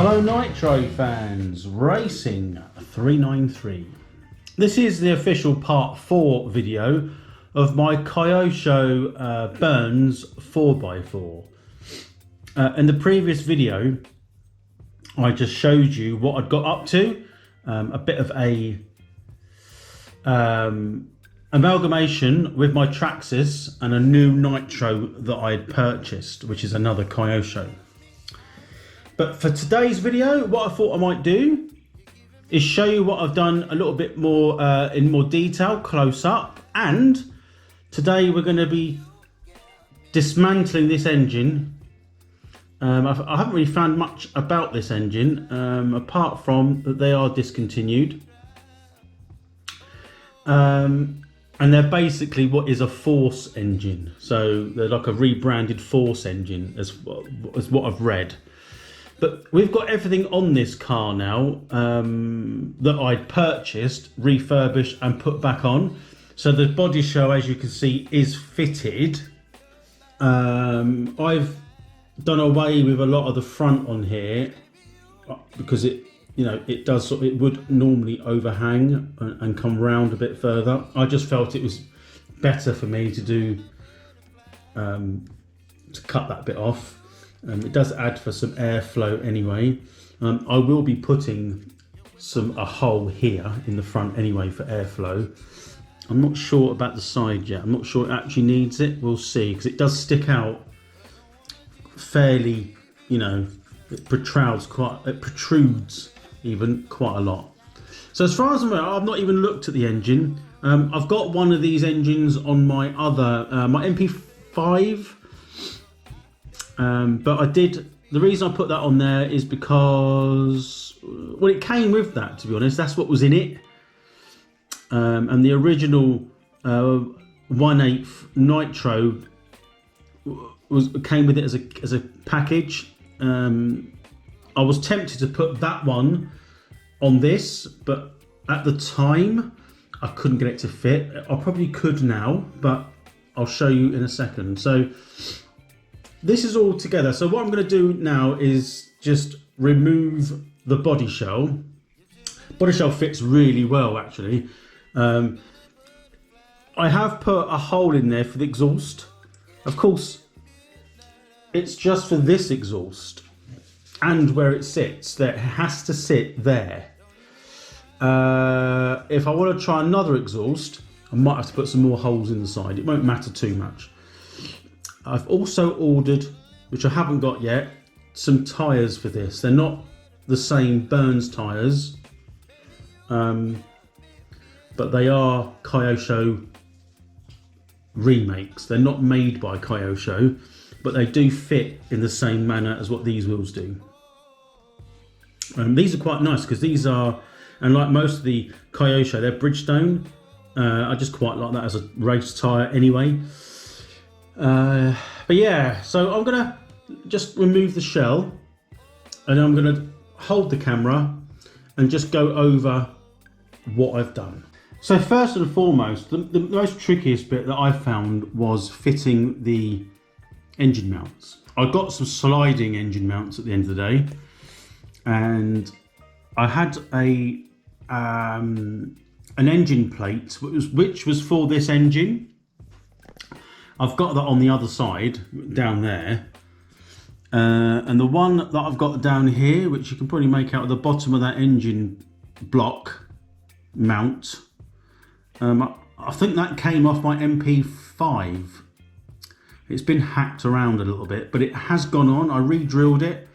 Hello Nitro fans, Racing 393. This is the official part 4 video of my Kyosho Burns 4x4. In the previous video I just showed you what I'd got up to, a bit of a amalgamation with my Traxxas and a new Nitro that I had purchased, which is another Kyosho. But for today's video, what I thought I might do is show you what I've done a little bit more in more detail, close up. And today we're going to be dismantling this engine. I haven't really found much about this engine, apart from that they are discontinued. And they're basically what is a Force engine. So they're like a rebranded Force engine as what I've read. But we've got everything on this car now that I'd purchased, refurbished and put back on. So the body shell, as you can see, is fitted. I've done away with a lot of the front on here because it would normally overhang and come round a bit further. I just felt it was better for me to do to cut that bit off. It does add for some airflow anyway. I will be putting a hole here in the front anyway for airflow. I'm not sure about the side yet. I'm not sure it actually needs it. We'll see, because it does stick out fairly, it protrudes even quite a lot. So as far as I'm aware, I've not even looked at the engine. I've got one of these engines on my other, my MP5. But the reason I put that on there is because, well, it came with that, to be honest. That's what was in it. And the original 1/8 Nitro came with it as a package. I was tempted to put that one on this, but at the time I couldn't get it to fit. I probably could now, but I'll show you in a second. So this is all together. So what I'm going to do now is just remove the body shell. Body shell fits really well, actually. I have put a hole in there for the exhaust. Of course, it's just for this exhaust and where it sits. That it has to sit there. If I want to try another exhaust, I might have to put some more holes in the side. It won't matter too much. I've also ordered, which I haven't got yet, some tyres for this. They're not the same Burns tyres, but they are Kyosho remakes. They're not made by Kyosho, but they do fit in the same manner as what these wheels do. These are quite nice because these are, and like most of the Kyosho, they're Bridgestone. I just quite like that as a race tyre anyway. But yeah, so I'm gonna just remove the shell and I'm gonna hold the camera and just go over what I've done. So first and foremost, the most trickiest bit that I found was fitting the engine mounts. I got some sliding engine mounts at the end of the day, and I had an engine plate which was for this engine. I've got that on the other side, down there. And the one that I've got down here, which you can probably make out at the bottom of that engine block mount, I think that came off my MP5. It's been hacked around a little bit, but it has gone on. I re-drilled it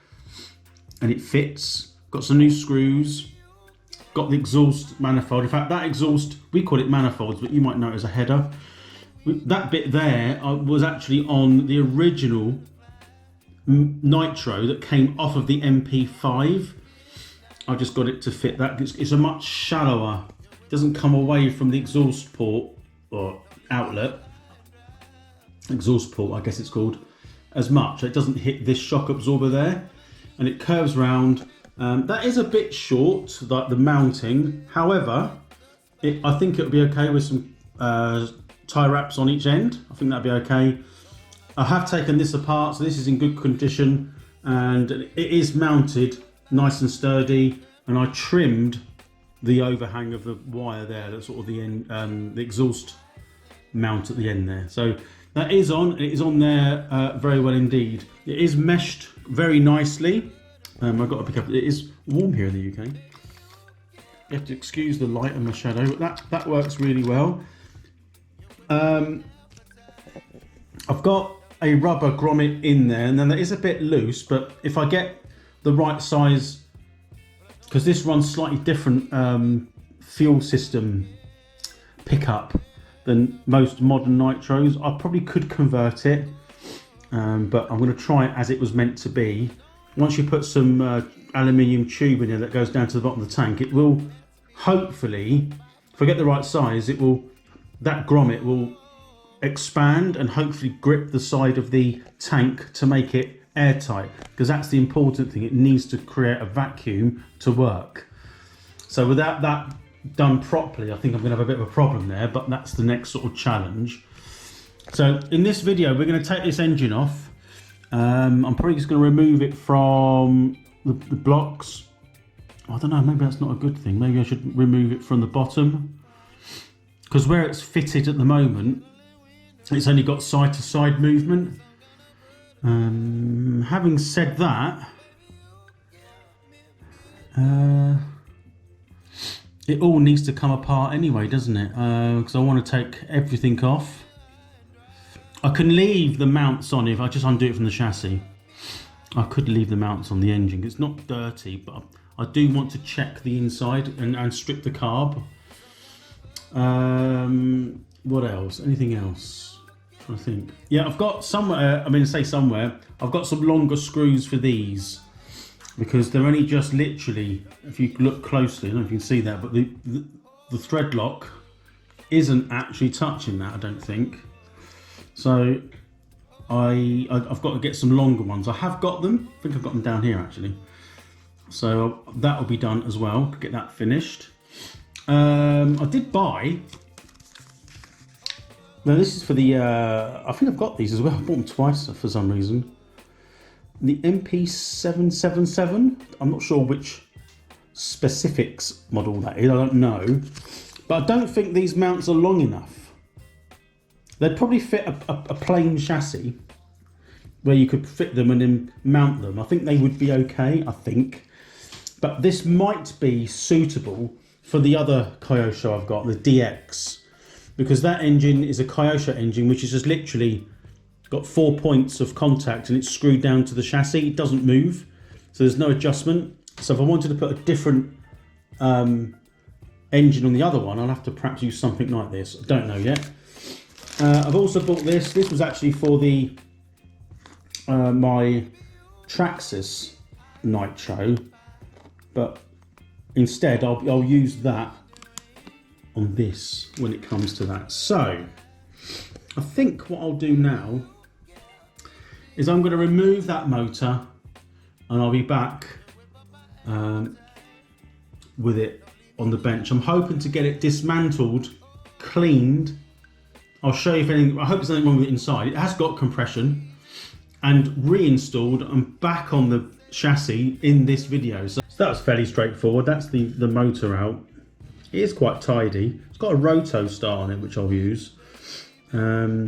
and it fits. Got some new screws. Got the exhaust manifold. In fact, that exhaust, we call it manifolds, but you might know it as a header. That bit there was actually on the original Nitro that came off of the MP5. I just got it to fit that. It's a much shallower, it doesn't come away from the exhaust port or outlet, exhaust port I guess it's called, as much. It doesn't hit this shock absorber there, and it curves round. That is a bit short, like the mounting. However, I think it'll be okay with some tie wraps on each end. I think that'd be okay. I have taken this apart, so this is in good condition, and it is mounted nice and sturdy, and I trimmed the overhang of the wire there, that's sort of the end, the exhaust mount at the end there. So that is on, it is on there very well indeed. It is meshed very nicely. I've got to pick up, it is warm here in the UK. You have to excuse the light and the shadow, but that works really well. I've got a rubber grommet in there, and then that is a bit loose, but if I get the right size, because this runs slightly different fuel system pickup than most modern nitros, I probably could convert it, but I'm going to try it as it was meant to be. Once you put some aluminium tube in there that goes down to the bottom of the tank, it will hopefully, if I get the right size, that grommet will expand and hopefully grip the side of the tank to make it airtight, because that's the important thing. It needs to create a vacuum to work. So without that done properly, I think I'm going to have a bit of a problem there, but that's the next sort of challenge. So in this video, we're going to take this engine off. I'm probably just going to remove it from the blocks. I don't know, maybe that's not a good thing. Maybe I should remove it from the bottom, because where it's fitted at the moment, it's only got side to side movement. Having said that, it all needs to come apart anyway, doesn't it? Because I want to take everything off. I can leave the mounts on if I just undo it from the chassis. I could leave the mounts on the engine. It's not dirty, but I do want to check the inside and strip the carb. What else? Anything else? I'm trying to think. Yeah, I've got somewhere, I've got some longer screws for these, because they're only just literally, if you look closely, I don't know if you can see that, but the thread lock isn't actually touching that, I don't think. So I've got to get some longer ones. I have got them. I think I've got them down here actually. So that will be done as well to get that finished. I did buy. Now this is for the. I think I've got these as well. I bought them twice for some reason. The MP777. I'm not sure which specifics model that is. I don't know, but I don't think these mounts are long enough. They'd probably fit a plain chassis where you could fit them and then mount them. I think they would be okay, I think. But this might be suitable for the other Kyosho I've got, the DX. Because that engine is a Kyosho engine, which is just literally got 4 points of contact and it's screwed down to the chassis. It doesn't move, so there's no adjustment. So if I wanted to put a different engine on the other one, I'll have to perhaps use something like this. I don't know yet. I've also bought this. This was actually for the my Traxxas Nitro, but instead I'll use that on this when it comes to that. So I think what I'll do now is I'm going to remove that motor and I'll be back with it on the bench. I'm hoping to get it dismantled, cleaned. I'll show you if anything. I hope there's nothing wrong with it inside. It has got compression, and reinstalled and back on the chassis in this video. So that was fairly straightforward. That's the motor out. It is quite tidy. It's got a roto start on it, which I'll use. But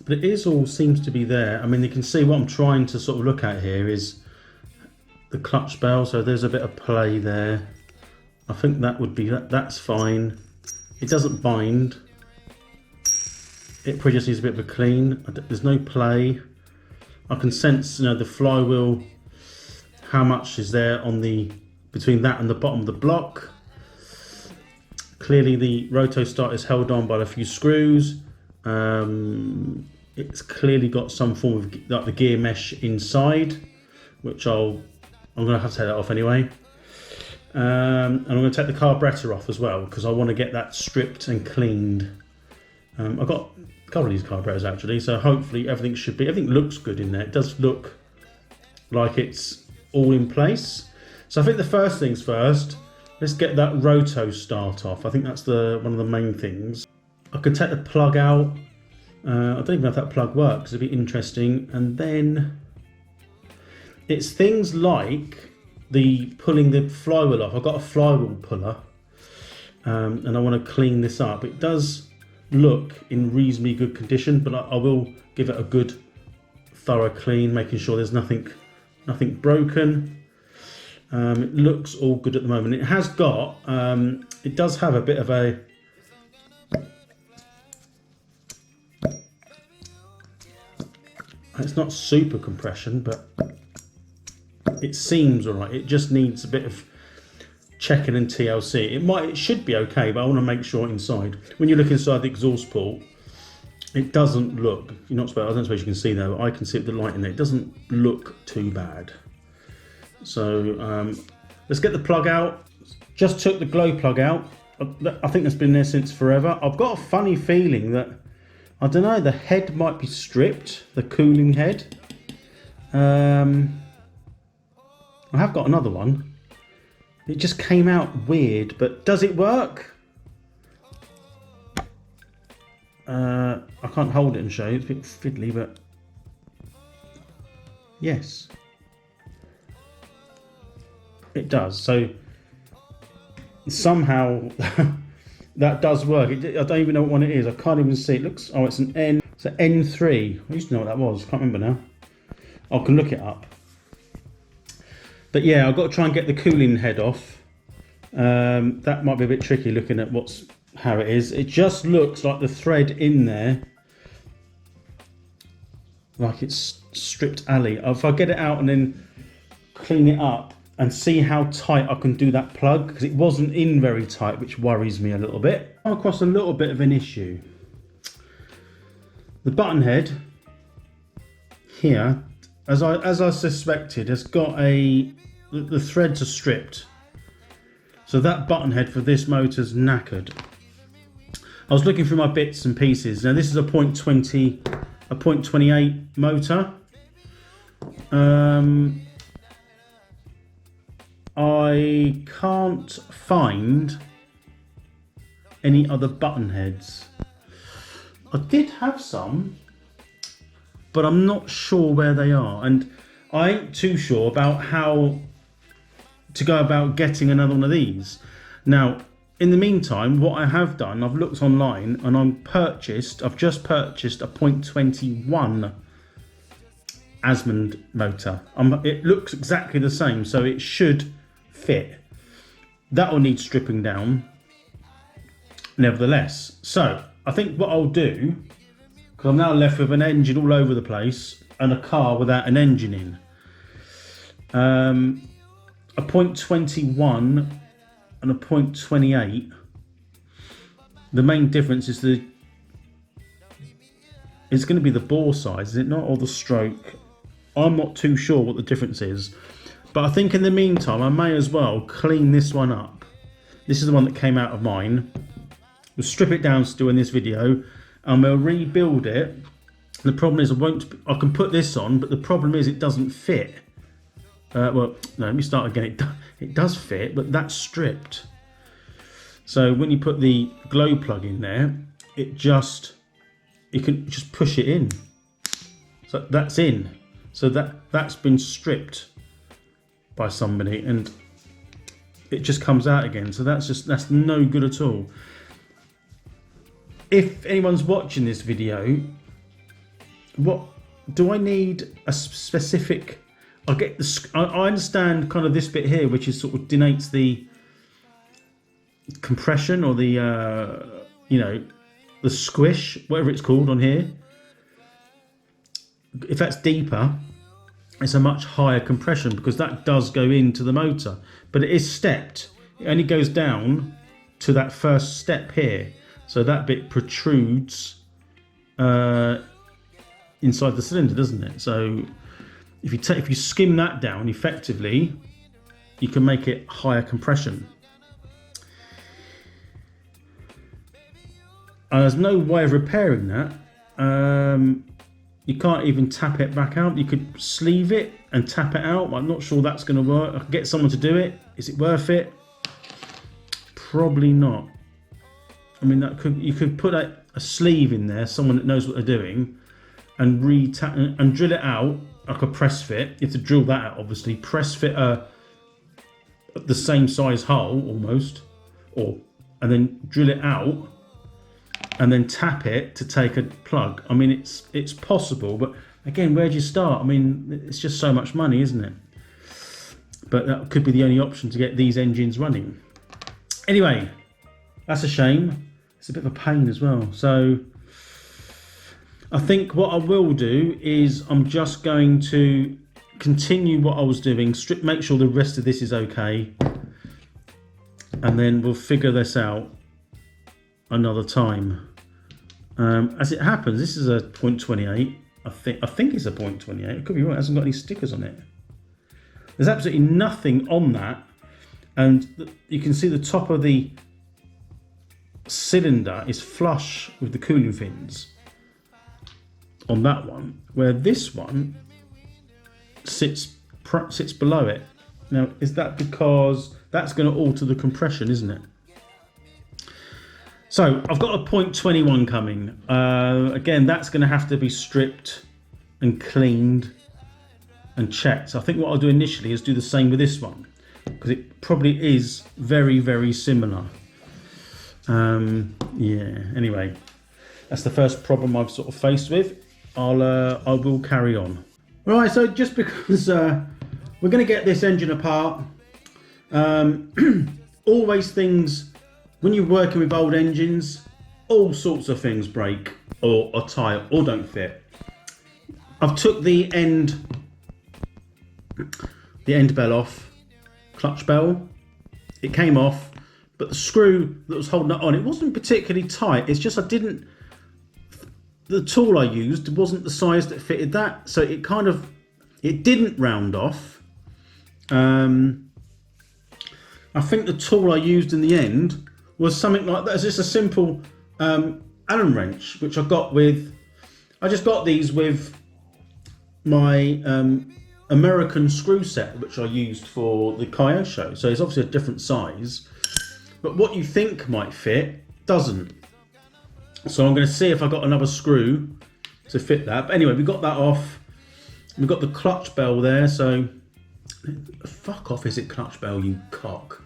it is all seems to be there. I mean, you can see what I'm trying to sort of look at here is the clutch bell. So there's a bit of play there. I think that would be, that's fine. It doesn't bind. It probably just needs a bit of a clean. There's no play. I can sense, the flywheel, how much is there on the, between that and the bottom of the block. Clearly the roto start is held on by a few screws. It's clearly got some form of, like the gear mesh inside, which I'm gonna have to take that off anyway. And I'm gonna take the carburetor off as well, because I want to get that stripped and cleaned. I've got a couple of these carburetors actually, so hopefully everything looks good in there. It does look like it's all in place. So I think the first things first, let's get that roto start off. I think that's one of the main things. I can take the plug out. I don't even know if that plug works. It'd be interesting. And then it's things like the pulling the flywheel off. I've got a flywheel puller, and I want to clean this up. It does look in reasonably good condition, but I will give it a good thorough clean, making sure there's nothing broken. It looks all good at the moment. It has got, it does have a bit of a, it's not super compression, but it seems all right. It just needs a bit of checking and TLC. It should be okay, but I want to make sure inside. When you look inside the exhaust port, it doesn't look, you're not supposed, I don't suppose you can see there, but I can see with the light in there, it doesn't look too bad. So let's get the plug out. Just took the glow plug out. I think that's been there since forever. I've got a funny feeling that, I don't know, the head might be stripped, the cooling head. I have got another one. It just came out weird, but does it work? I can't hold it and show you, it's a bit fiddly, but yes, it does. So somehow that does work. I don't even know what one it is. I can't even see. It looks, oh, it's an N. It's an N3. I used to know what that was. Can't remember now. I can look it up. But yeah, I've got to try and get the cooling head off. That might be a bit tricky looking at how it is. It just looks like the thread in there, like it's stripped alley. If I get it out and then clean it up and see how tight I can do that plug, because it wasn't in very tight, which worries me a little bit. I'm across a little bit of an issue. The button head here, as I suspected, has got the threads are stripped. So that button head for this motor's knackered. I was looking through my bits and pieces. Now this is a 0.28 motor. I can't find any other button heads. I did have some, but I'm not sure where they are, and I ain't too sure about how to go about getting another one of these. Now, in the meantime, what I have done, I've looked online and I've just purchased a 0.21 Ansmann motor. It looks exactly the same, so it should fit. That will need stripping down, nevertheless. So I think what I'll do, because I'm now left with an engine all over the place and a car without an engine in, a 0.21 and a 0.28. The main difference is it's going to be the bore size, is it not, or the stroke? I'm not too sure what the difference is, but I think in the meantime I may as well clean this one up. This is the one that came out of mine. We'll strip it down still in this video and we'll rebuild it. The problem is I can put this on, but the problem is it doesn't fit. Well, no, let me start again. It does fit, but that's stripped. So when you put the glow plug in there, you can just push it in. So that's in. So that's been stripped by somebody, and it just comes out again. So that's no good at all. If anyone's watching this video, what do I need a specific? I understand kind of this bit here, which is sort of denotes the compression or the the squish, whatever it's called on here. If that's deeper, it's a much higher compression because that does go into the motor, but it is stepped. It only goes down to that first step here, so that bit protrudes inside the cylinder, doesn't it? So if you skim that down effectively, you can make it higher compression. And there's no way of repairing that. You can't even tap it back out. You could sleeve it and tap it out. I'm not sure that's going to work. I could get someone to do it. Is it worth it? Probably not. I mean, you could put a sleeve in there, someone that knows what they're doing, and drill it out like a press fit. You have to drill that out, obviously. Press fit a the same size hole almost, and then drill it out and then tap it to take a plug. I mean, it's possible, but again, where do you start? I mean, it's just so much money, isn't it? But that could be the only option to get these engines running. Anyway, that's a shame. It's a bit of a pain as well. So I think what I will do is I'm just going to continue what I was doing, make sure the rest of this is okay, and then we'll figure this out another time. As it happens, this is a 0.28. I think it's a 0.28. It could be right. It hasn't got any stickers on it. There's absolutely nothing on that, and you can see the top of the cylinder is flush with the cooling fins on that one, where this one sits below it. Now, is that because that's going to alter the compression, isn't it? So I've got a 0.21 coming. Again, that's going to have to be stripped and cleaned and checked. So I think what I'll do initially is do the same with this one, because it probably is very, very similar. Yeah, anyway, that's the first problem I've sort of faced with. I will carry on. Right, so just because we're going to get this engine apart, always things, when you're working with old engines, all sorts of things break or are tight or don't fit. I've took the end bell off, clutch bell. It came off, but the screw that was holding it on, it wasn't particularly tight. It's just the tool I used wasn't the size that fitted that, so it didn't round off. I think the tool I used in the end was something like that. It's just a simple Allen wrench, which I just got these with my American screw set, which I used for the Kyosho. So it's obviously a different size, but what you think might fit doesn't. So I'm going to see if I got another screw to fit that. But anyway, we got that off. We've got the clutch bell there. So fuck off, is it clutch bell, you cock?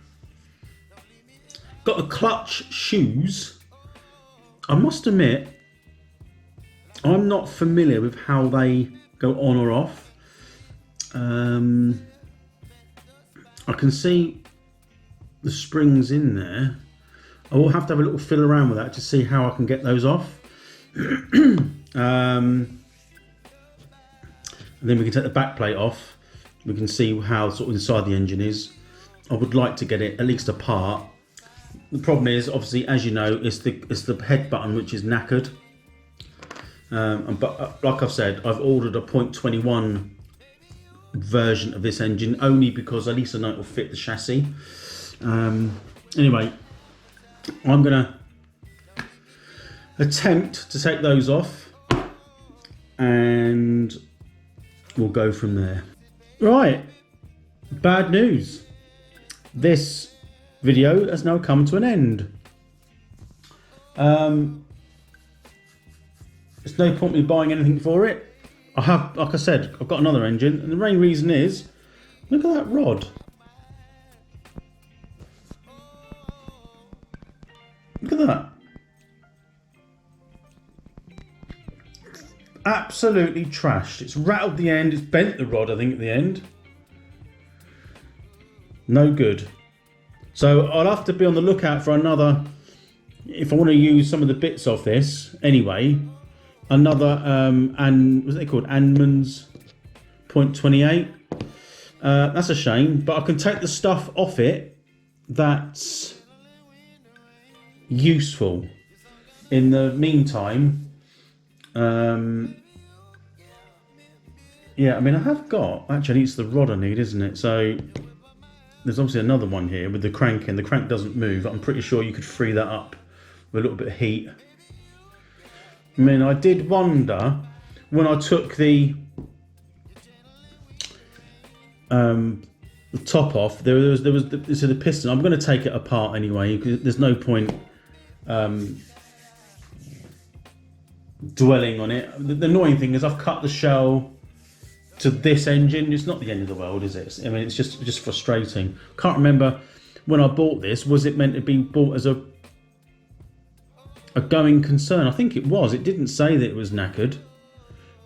Got the clutch shoes. I must admit, I'm not familiar with how they go on or off. I can see the springs in there. I will have to have a little fiddle around with that to see how I can get those off. And then we can take the back plate off. We can see how sort of inside the engine is. I would like to get it at least apart. The problem is, obviously, as you know, it's the head button which is knackered. But like I've said, I've ordered a 0.21 version of this engine only because at least I know it will fit the chassis. Anyway, I'm gonna attempt to take those off and we'll go from there. Right, bad news. This video has now come to an end. There's no point me buying anything for it. I have, like I said, I've got another engine, and the main reason is, look at that rod. Look at that. Absolutely trashed. It's rattled the end, it's bent the rod, I think, at the end. No good. So I'll have to be on the lookout for another, if I want to use some of the bits of this anyway, another, what's they called? Ansmann's 0.28. That's a shame, but I can take the stuff off it that's useful. In the meantime, yeah, I mean, I have got, actually it's the rod I need, isn't it? So there's obviously another one here with the crank in. The crank doesn't move. I'm pretty sure you could free that up with a little bit of heat. I mean, I did wonder when I took the top off. There was the piston. I'm going to take it apart anyway because there's no point dwelling on it. The annoying thing is I've cut the shell to this engine, it's not the end of the world, is it? I mean, it's just frustrating. Can't remember when I bought this, was it meant to be bought as a going concern? I think it was. It didn't say that it was knackered,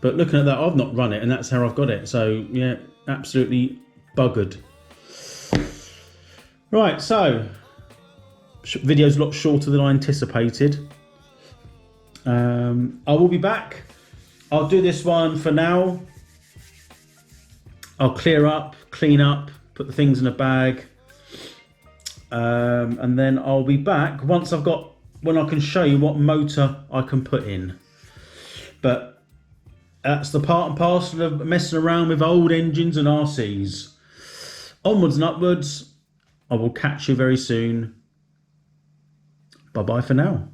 but looking at that, I've not run it, and that's how I've got it. So yeah, absolutely buggered. Right, so video's a lot shorter than I anticipated. I will be back. I'll do this one for now. I'll clear up, clean up, put the things in a bag, and then I'll be back when I can show you what motor I can put in. But that's the part and parcel of messing around with old engines and RCs. Onwards and upwards. I will catch you very soon. Bye bye for now.